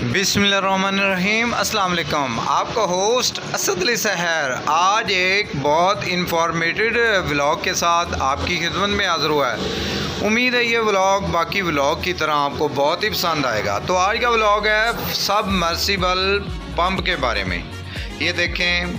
बिस्मिल्लाहिर्रहमानिर्रहीम। अस्सलाम वालेकुम। आपका होस्ट असद अली सहर आज एक बहुत इंफॉर्मेटिव व्लॉग के साथ आपकी खिदमत में हाज़िर हुआ है। उम्मीद है ये व्लॉग बाकी व्लॉग की तरह आपको बहुत ही पसंद आएगा। तो आज का व्लॉग है सबमर्सिबल पंप के बारे में। ये देखें,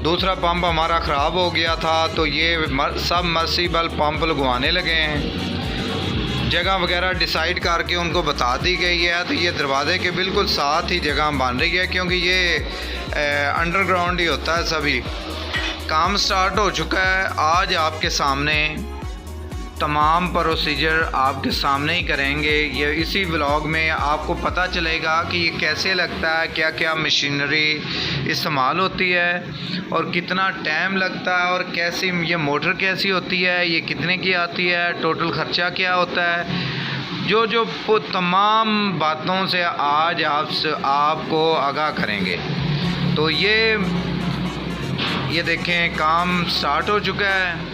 दूसरा पंप हमारा ख़राब हो गया था तो ये सबमर्सिबल पंप लगवाने लगे हैं। जगह वगैरह डिसाइड करके उनको बता दी गई है। तो ये दरवाज़े के बिल्कुल साथ ही जगह बन रही है, क्योंकि ये अंडरग्राउंड ही होता है। सभी काम स्टार्ट हो चुका है। आज आपके सामने तमाम प्रोसीजर आपके सामने ही करेंगे। ये इसी व्लॉग में आपको पता चलेगा कि ये कैसे लगता है, क्या क्या मशीनरी इस्तेमाल होती है और कितना टाइम लगता है, और कैसी ये मोटर कैसी होती है, ये कितने की आती है, टोटल ख़र्चा क्या होता है। जो तमाम बातों से आज आपको आगाह करेंगे। तो ये देखें, काम स्टार्ट हो चुका है।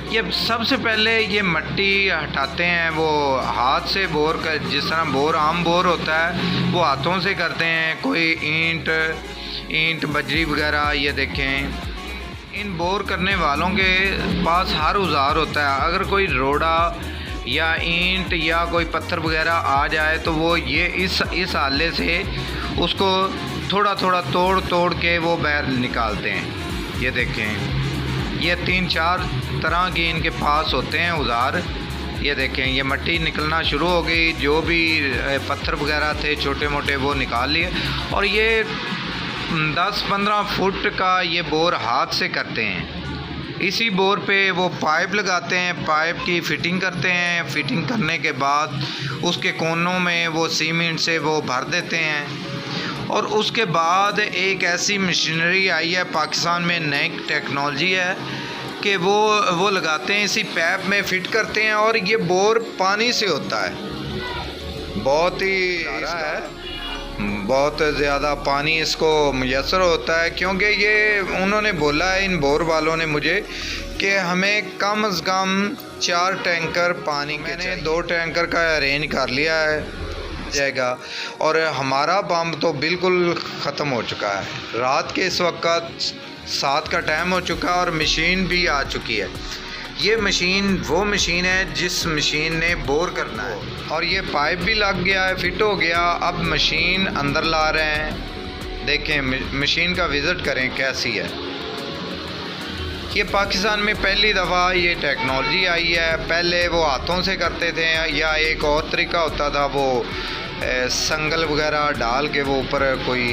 ये सबसे पहले ये मिट्टी हटाते हैं, वो हाथ से बोर कर, जिस तरह आम बोर होता है वो हाथों से करते हैं। कोई ईंट बजरी वगैरह। ये देखें, इन बोर करने वालों के पास हर औजार होता है। अगर कोई रोड़ा या ईंट या कोई पत्थर वगैरह आ जाए तो वो ये इस आले से उसको थोड़ा थोड़ा तोड़ के वो बाहर निकालते हैं। ये देखें, ये 3-4 तरह के इनके पास होते हैं औजार। ये देखें, ये मिट्टी निकलना शुरू हो गई। जो भी पत्थर वगैरह थे छोटे मोटे वो निकाल लिए, और ये 10-15 फुट का ये बोर हाथ से करते हैं। इसी बोर पे वो पाइप लगाते हैं, पाइप की फ़िटिंग करते हैं। फ़िटिंग करने के बाद उसके कोनों में वो सीमेंट से वो भर देते हैं। और उसके बाद एक ऐसी मशीनरी आई है पाकिस्तान में, नई टेक्नोलॉजी है कि वो लगाते हैं, इसी पैप में फ़िट करते हैं, और ये बोर पानी से होता है। बहुत ही बहुत ज़्यादा पानी इसको मुयस्सर होता है, क्योंकि ये उन्होंने बोला है, इन बोर वालों ने मुझे, कि हमें कम से कम 4 टैंकर पानी के। मैंने 2 टैंकर का अरेंज कर लिया है जाएगा। और हमारा पंप तो बिल्कुल ख़त्म हो चुका है। रात के इस वक्त 7 का टाइम हो चुका है और मशीन भी आ चुकी है। ये मशीन वो मशीन है जिस मशीन ने बोर करना है, और ये पाइप भी लग गया है, फिट हो गया। अब मशीन अंदर ला रहे हैं। देखें, मशीन का विज़िट करें कैसी है। ये पाकिस्तान में पहली दफ़ा ये टेक्नोलॉजी आई है। पहले वो हाथों से करते थे, या एक और तरीका होता था, वो संगल वगैरह डाल के वो ऊपर कोई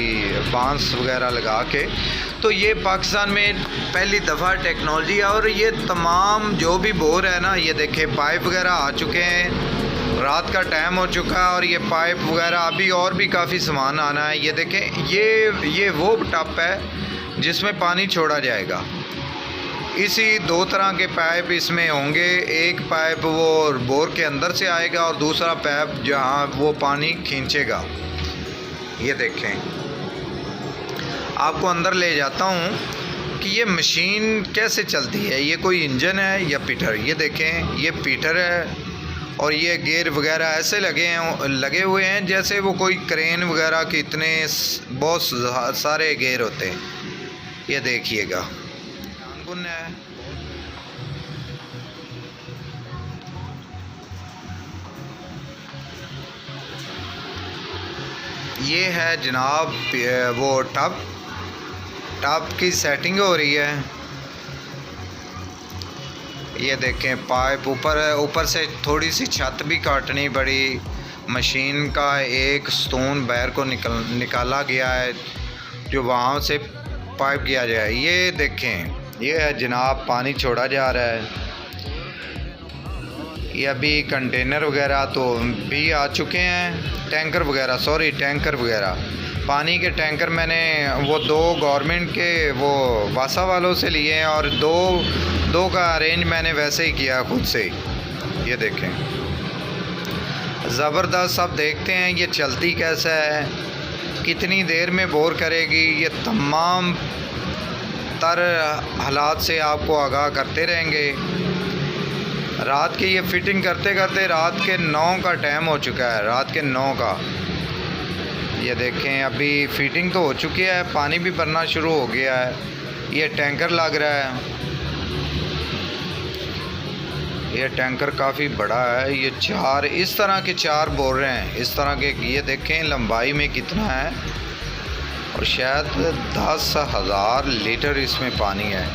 बांस वगैरह लगा के। तो ये पाकिस्तान में पहली दफ़ा टेक्नोलॉजी है। और ये तमाम जो भी बोर है ना, ये देखें, पाइप वगैरह आ चुके हैं। रात का टाइम हो चुका है और ये पाइप वगैरह अभी और भी काफ़ी सामान आना है। ये देखें, ये वो टप है जिसमें पानी छोड़ा जाएगा। इसी 2 तरह के पाइप इसमें होंगे। एक पाइप वो बोर के अंदर से आएगा और दूसरा पाइप जहाँ वो पानी खींचेगा। ये देखें, आपको अंदर ले जाता हूँ कि ये मशीन कैसे चलती है। ये कोई इंजन है या पीटर। ये देखें, ये पीटर है, और ये गेयर वगैरह ऐसे लगे हुए हैं जैसे वो कोई क्रेन वगैरह के इतने बहुत सारे गेयर होते हैं। ये देखिएगा, है। ये है जनाब वो टब की सेटिंग हो रही है। ये देखें, पाइप ऊपर से थोड़ी सी छत भी काटनी पड़ी। मशीन का एक स्टोन बाहर को निकाला गया है, जो वहाँ से पाइप किया जाए। ये देखें, ये है जनाब, पानी छोड़ा जा रहा है। ये अभी कंटेनर वगैरह तो भी आ चुके हैं, टैंकर वगैरह पानी के टैंकर। मैंने वो 2 गवर्नमेंट के वो वासा वालों से लिए हैं, और दो का अरेंज मैंने वैसे ही किया खुद से। ये देखें, ज़बरदस्त। अब देखते हैं ये चलती कैसा है, कितनी देर में बोर करेगी। ये तमाम तर हालात से आपको आगाह करते रहेंगे। रात की ये फिटिंग करते करते रात के 9 का टाइम हो चुका है, रात के 9 का। ये देखें अभी फिटिंग तो हो चुकी है, पानी भी भरना शुरू हो गया है। ये टैंकर लग रहा है, ये टैंकर काफ़ी बड़ा है। ये 4 इस तरह के 4 बोर रहे हैं, इस तरह के। ये देखें लंबाई में कितना है, और शायद 10,000 लीटर इसमें पानी है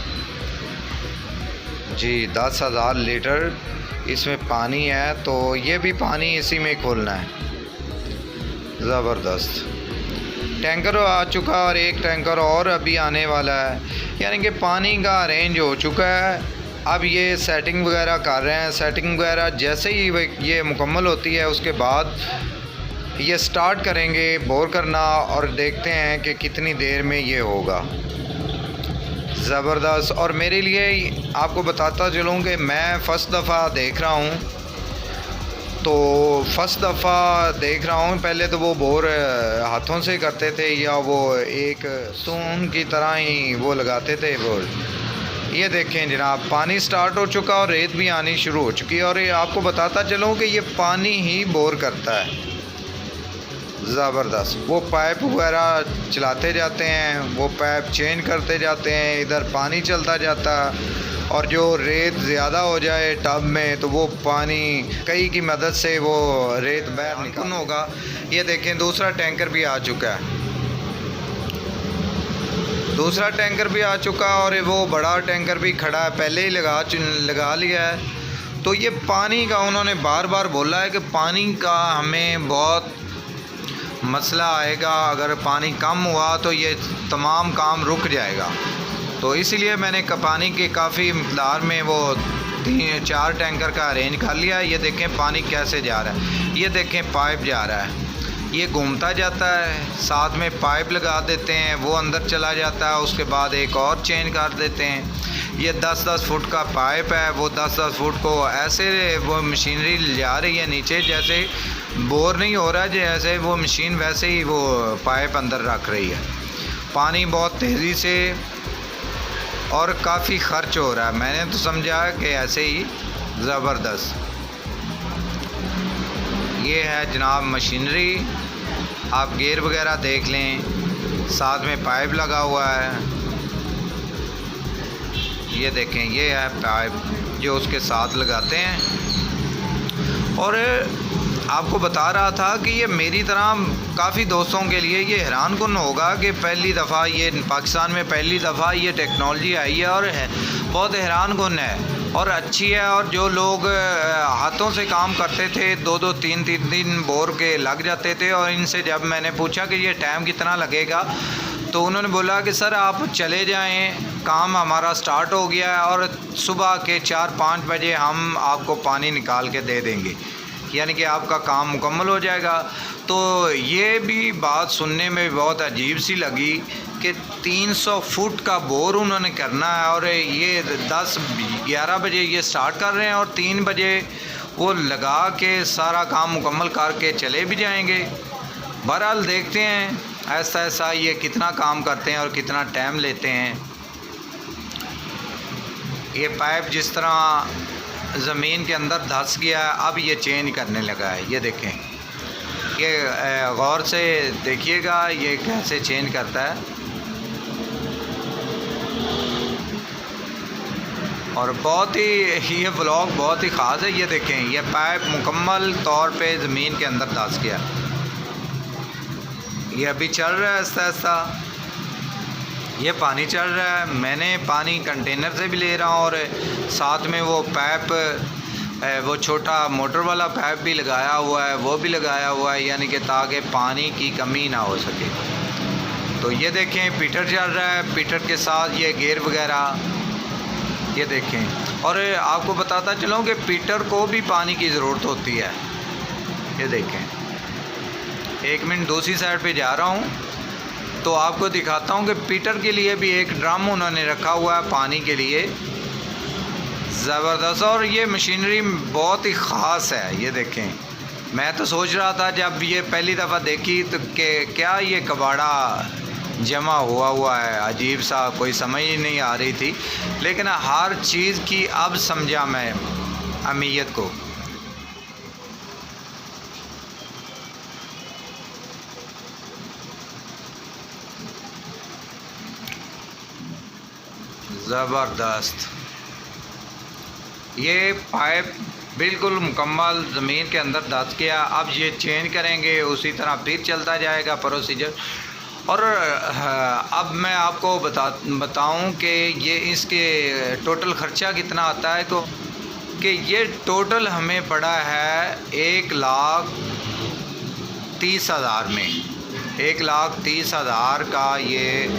जी, 10,000 लीटर इसमें पानी है। तो ये भी पानी इसी में खोलना है। ज़बरदस्त टैंकर आ चुका और एक टैंकर और अभी आने वाला है, यानी कि पानी का अरेंज हो चुका है। अब ये सेटिंग वगैरह कर रहे हैं। सेटिंग वगैरह जैसे ही ये मुकम्मल होती है उसके बाद ये स्टार्ट करेंगे बोर करना, और देखते हैं कि कितनी देर में ये होगा। ज़बरदस्त। और मेरे लिए आपको बताता चलूँ कि मैं फ़र्स्ट दफ़ा देख रहा हूँ, तो फर्स्ट दफ़ा देख रहा हूँ। पहले तो वो बोर हाथों से करते थे, या वो एक सून की तरह ही वो लगाते थे बोर। ये देखें जनाब पानी स्टार्ट हो चुका और रेत भी आनी शुरू हो चुकी है। और ये आपको बताता चलूँ कि ये पानी ही बोर करता है। ज़बरदस्त। वो पाइप वगैरह चलाते जाते हैं, वो पाइप चेंज करते जाते हैं, इधर पानी चलता जाता है। और जो रेत ज़्यादा हो जाए टब में तो वो पानी कई की मदद से वो रेत बाहर निकलना होगा। ये देखें दूसरा टैंकर भी आ चुका है, दूसरा टैंकर भी आ चुका, और वो बड़ा टैंकर भी खड़ा है, पहले ही लगा लिया है। तो ये पानी का उन्होंने बार बार बोला है कि पानी का हमें बहुत मसला आएगा, अगर पानी कम हुआ तो ये तमाम काम रुक जाएगा। तो इसीलिए मैंने पानी के काफ़ी मकदार में वो 3-4 टैंकर का अरेंज कर लिया। ये देखें पानी कैसे जा रहा है, ये देखें पाइप जा रहा है, ये घूमता जाता है, साथ में पाइप लगा देते हैं, वो अंदर चला जाता है, उसके बाद एक और चेंज कर देते हैं। ये 10-10 फुट का पाइप है, वो 10-10 फुट को ऐसे वो मशीनरी जा रही है नीचे, जैसे बोर नहीं हो रहा, जैसे वो मशीन वैसे ही वो पाइप अंदर रख रही है। पानी बहुत तेज़ी से और काफ़ी ख़र्च हो रहा है। मैंने तो समझा कि ऐसे ही। ज़बरदस्त। ये है जनाब मशीनरी, आप गेयर वगैरह देख लें, साथ में पाइप लगा हुआ है। ये देखें ये है पाइप जो उसके साथ लगाते हैं। और आपको बता रहा था कि ये मेरी तरह काफ़ी दोस्तों के लिए ये हैरान कुन होगा कि पहली दफ़ा ये पाकिस्तान में पहली दफ़ा ये टेक्नोलॉजी आई है, और बहुत हैरान कुन है और अच्छी है। और जो लोग हाथों से काम करते थे 2-2 3-3 दिन बोर के लग जाते थे, और इनसे जब मैंने पूछा कि ये टाइम कितना लगेगा, तो उन्होंने बोला कि सर आप चले जाएं, काम हमारा स्टार्ट हो गया है और सुबह के 4-5 बजे हम आपको पानी निकाल के दे देंगे, यानी कि आपका काम मुकम्मल हो जाएगा। तो ये भी बात सुनने में बहुत अजीब सी लगी कि 300 फुट का बोर उन्होंने करना है, और ये 10-11 बजे ये स्टार्ट कर रहे हैं और 3 बजे वो लगा के सारा काम मुकम्मल करके चले भी जाएंगे। बहरहाल देखते हैं ऐसा ऐसा ये कितना काम करते हैं और कितना टाइम लेते हैं। ये पाइप जिस तरह ज़मीन के अंदर धंस गया है, अब ये चेंज करने लगा है। ये देखें, ये गौर से देखिएगा ये कैसे चेंज करता है। और बहुत ही ये व्लॉग बहुत ही ख़ास है। ये देखें ये पाइप मुकम्मल तौर पे ज़मीन के अंदर धंस गया। ये अभी चल रहा है आहिस्ता आहिस्ता, ये पानी चल रहा है। मैंने पानी कंटेनर से भी ले रहा हूँ, और साथ में वो पाइप वो छोटा मोटर वाला पाइप भी लगाया हुआ है, वो भी लगाया हुआ है, यानी कि ताकि पानी की कमी ना हो सके। तो ये देखें पीटर चल रहा है, पीटर के साथ ये गेयर वगैरह ये देखें। और आपको बताता चलूँ कि पीटर को भी पानी की ज़रूरत होती है। ये देखें, एक मिनट दूसरी साइड पे जा रहा हूँ तो आपको दिखाता हूँ कि पीटर के लिए भी एक ड्रम उन्होंने रखा हुआ है पानी के लिए। ज़बरदस्त। और ये मशीनरी बहुत ही ख़ास है। ये देखें, मैं तो सोच रहा था जब ये पहली दफ़ा देखी तो क्या ये कबाड़ा जमा हुआ है, अजीब सा, कोई समझ ही नहीं आ रही थी, लेकिन हर चीज़ की अब समझा मैं अहमियत को। ज़बरदस्त। ये पाइप बिल्कुल मुकम्मल ज़मीन के अंदर धंस गया। अब ये चेंज करेंगे, उसी तरह फिर चलता जाएगा प्रोसीजर। और अब मैं आपको बताऊं कि ये इसके टोटल ख़र्चा कितना आता है। तो कि ये टोटल हमें पड़ा है 1,30,000 में। 1,30,000 का ये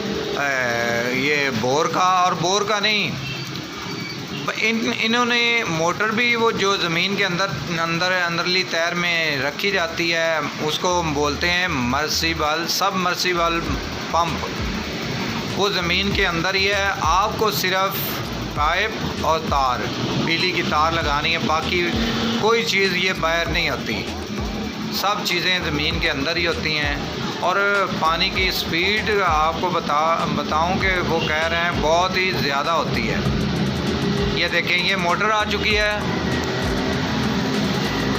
बोर का, और बोर का नहीं, इन्होंने मोटर भी वो जो ज़मीन के अंदरली तैर में रखी जाती है उसको बोलते हैं मर्सिबल, सबमर्सिबल पंप। वो ज़मीन के अंदर ही है। आपको सिर्फ पाइप और तार, बिजली की तार लगानी है, बाकी कोई चीज़ ये बाहर नहीं होती। सब चीज़ें ज़मीन के अंदर ही होती हैं। और पानी की स्पीड आपको बताऊं कि वो कह रहे हैं बहुत ही ज़्यादा होती है। ये देखें, ये मोटर आ चुकी है।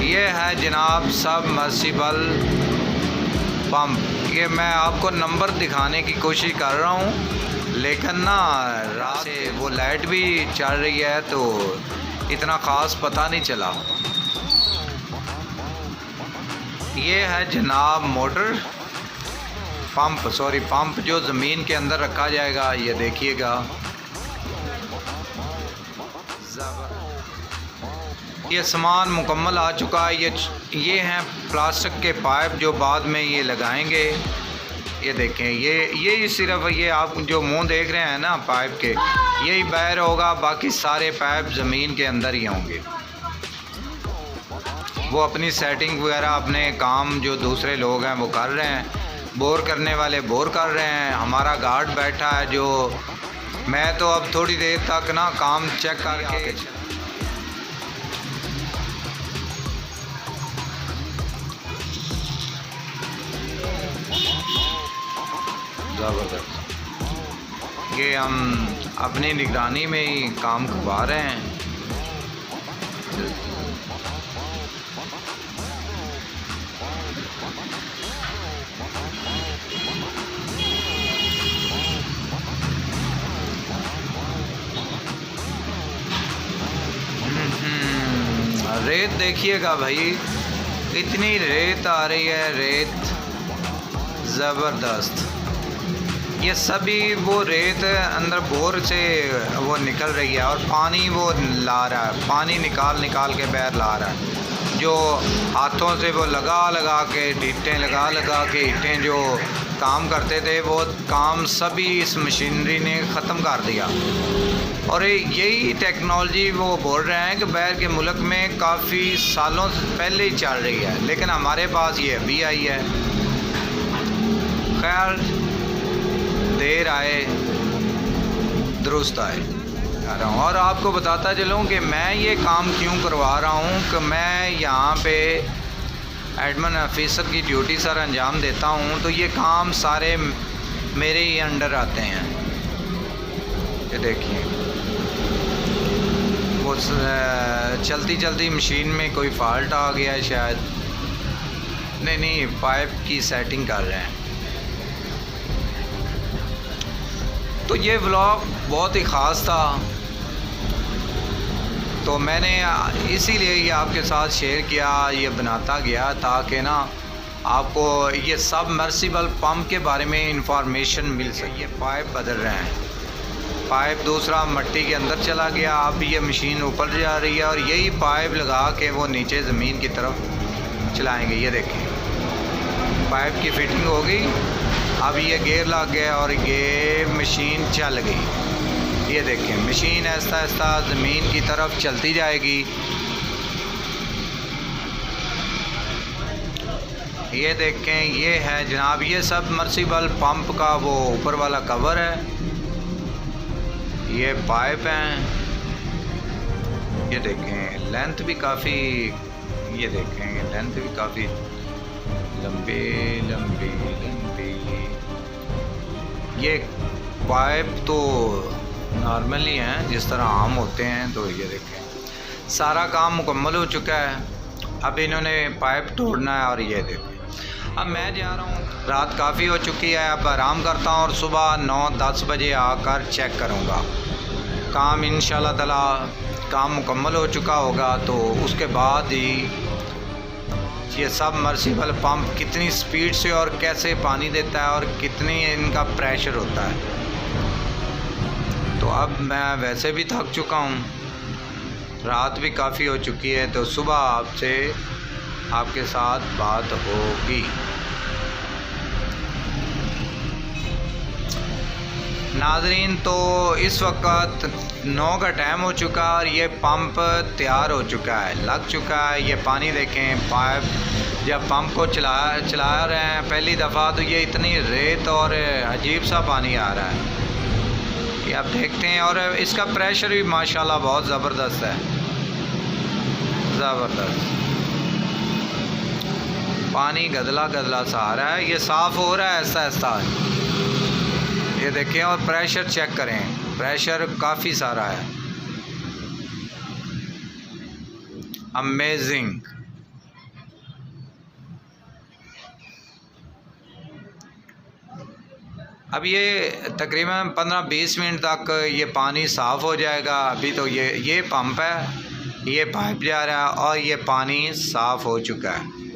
ये है जनाब सबमर्सिबल पंप। ये मैं आपको नंबर दिखाने की कोशिश कर रहा हूँ, लेकिन ना रात से वो लाइट भी चल रही है तो इतना ख़ास पता नहीं चला। ये है जनाब मोटर पंप जो ज़मीन के अंदर रखा जाएगा। ये देखिएगा, ये सामान मुकम्मल आ चुका है। ये हैं प्लास्टिक के पाइप जो बाद में ये लगाएंगे। ये देखें, ये सिर्फ ये आप जो मुंह देख रहे हैं ना पाइप के, यही बाहर होगा, बाकी सारे पाइप ज़मीन के अंदर ही होंगे। वो अपनी सेटिंग वगैरह अपने काम जो दूसरे लोग हैं वो कर रहे हैं, बोर करने वाले बोर कर रहे हैं। हमारा गार्ड बैठा है जो, मैं तो अब थोड़ी देर तक ना काम चेक करके ज़बरदस्त। ये हम अपनी निगरानी में ही काम करवा रहे हैं। रेत देखिएगा भाई, इतनी रेत आ रही है, रेत ज़बरदस्त। ये सभी वो रेत अंदर बोर से वो निकल रही है और पानी वो ला रहा है, पानी निकाल के बाहर ला रहा है। जो हाथों से वो लगा के ईंटें लगा के ईंटें जो काम करते थे वो काम सभी इस मशीनरी ने ख़त्म कर दिया। और यही टेक्नोलॉजी वो बोल रहे हैं कि बाहर के मुल्क में काफ़ी सालों से पहले ही चल रही है, लेकिन हमारे पास ये अभी आई है। खैर, देर आए दुरुस्त आए। और आपको बताता चलूँ कि मैं ये काम क्यों करवा रहा हूँ कि मैं यहाँ पे एडमिन ऑफिसर की ड्यूटी सर अंजाम देता हूँ, तो ये काम सारे मेरे ही अंडर आते हैं। ये देखिए, वो चलती मशीन में कोई फॉल्ट आ गया है शायद, नहीं पाइप की सेटिंग कर रहे हैं। तो ये व्लॉग बहुत ही ख़ास था, तो मैंने इसीलिए ये आपके साथ शेयर किया, ये बनाता गया ताकि ना आपको ये सबमर्सिबल पंप के बारे में इंफॉर्मेशन मिल सके। ये पाइप बदल रहे हैं, पाइप दूसरा मिट्टी के अंदर चला गया, अब ये मशीन ऊपर जा रही है और यही पाइप लगा के वो नीचे ज़मीन की तरफ चलाएंगे। ये देखें, पाइप की फिटिंग हो गई, अब ये गेयर लग गया और ये मशीन चल गई। ये देखें, मशीन ऐसा ऐसा ज़मीन की तरफ चलती जाएगी। ये देखें, ये है जनाब, ये सबमर्सिबल पंप का वो ऊपर वाला कवर है, ये पाइप हैं। ये देखें, लेंथ भी काफ़ी, ये देखें लेंथ भी काफ़ी लंबी। ये पाइप तो नॉर्मली हैं जिस तरह आम होते हैं। तो ये देखें, सारा काम मुकम्मल हो चुका है, अब इन्होंने पाइप तोड़ना है। और ये देखें, अब मैं जा रहा हूँ, रात काफ़ी हो चुकी है, अब आराम करता हूँ और सुबह 9-10 बजे आकर चेक करूँगा। काम इंशाल्लाह ताला काम मुकम्मल हो चुका होगा, तो उसके बाद ही ये सबमर्सिबल पंप कितनी स्पीड से और कैसे पानी देता है और कितनी इनका प्रेशर होता है। तो अब मैं वैसे भी थक चुका हूँ, रात भी काफ़ी हो चुकी है, तो सुबह आपके साथ बात होगी। नाज़रीन, तो इस वक्त 9 का टाइम हो चुका और ये पंप तैयार हो चुका है, लग चुका है। ये पानी देखें, पाइप जब पंप को चला रहे हैं पहली दफ़ा, तो ये इतनी रेत और अजीब सा पानी आ रहा है, ये आप देखते हैं। और इसका प्रेशर भी माशाल्लाह बहुत ज़बरदस्त है, ज़बरदस्त। पानी गदला गदला सा आ रहा है, ये साफ़ हो रहा है ऐसा ऐसा, ये देखें। और प्रेशर चेक करें, प्रेशर काफ़ी सारा है, अमेजिंग। अब ये तकरीबन 15-20 मिनट तक ये पानी साफ़ हो जाएगा। अभी तो ये पंप है, ये पाइप जा रहा है और ये पानी साफ़ हो चुका है।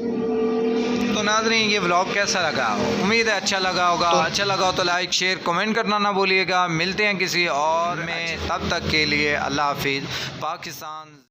तो नाज़रीन, ये व्लॉग कैसा लगा? उम्मीद है अच्छा लगा होगा। तो अच्छा लगा हो तो लाइक शेयर कमेंट करना ना भूलिएगा। मिलते हैं किसी और में, तब तक के लिए अल्लाह हाफिज़। पाकिस्तान।